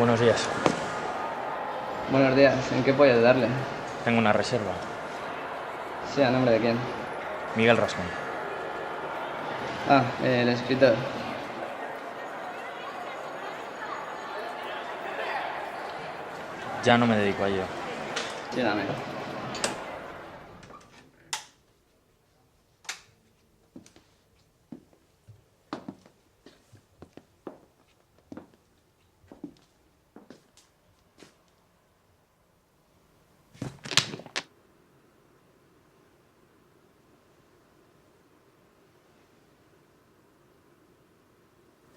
Buenos días. Buenos días, ¿en qué puedo ayudarle? Tengo una reserva. Sí, ¿a nombre de quién? Miguel Rascón. Ah, el escritor. Ya no me dedico a ello. Sí, dame.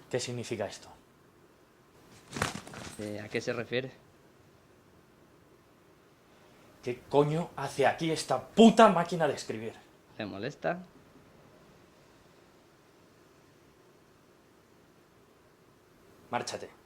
¿Qué significa esto? ¿A qué se refiere? ¿Qué coño hace aquí esta puta máquina de escribir? ¿Le molesta? Márchate.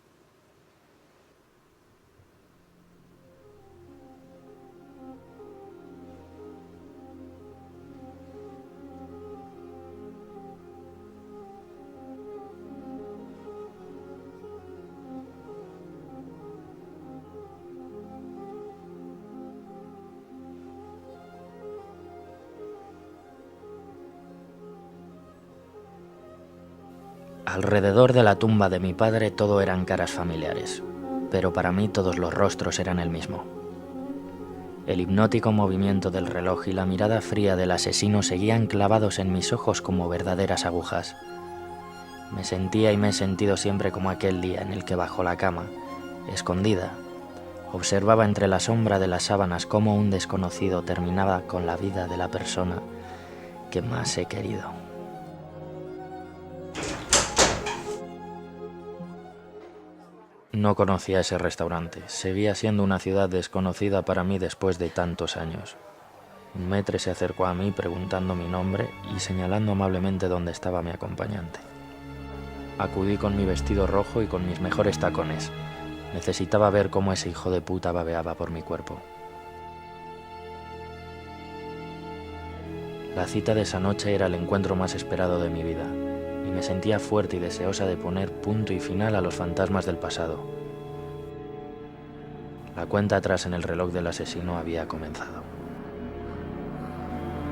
Alrededor de la tumba de mi padre todo eran caras familiares, pero para mí todos los rostros eran el mismo. El hipnótico movimiento del reloj y la mirada fría del asesino seguían clavados en mis ojos como verdaderas agujas. Me sentía y me he sentido siempre como aquel día en el que bajo la cama, escondida, observaba entre la sombra de las sábanas cómo un desconocido terminaba con la vida de la persona que más he querido. No conocía ese restaurante. Seguía siendo una ciudad desconocida para mí después de tantos años. Un maître se acercó a mí preguntando mi nombre y señalando amablemente dónde estaba mi acompañante. Acudí con mi vestido rojo y con mis mejores tacones. Necesitaba ver cómo ese hijo de puta babeaba por mi cuerpo. La cita de esa noche era el encuentro más esperado de mi vida, y me sentía fuerte y deseosa de poner punto y final a los fantasmas del pasado. La cuenta atrás en el reloj del asesino había comenzado.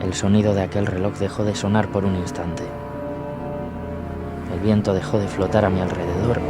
El sonido de aquel reloj dejó de sonar por un instante. El viento dejó de flotar a mi alrededor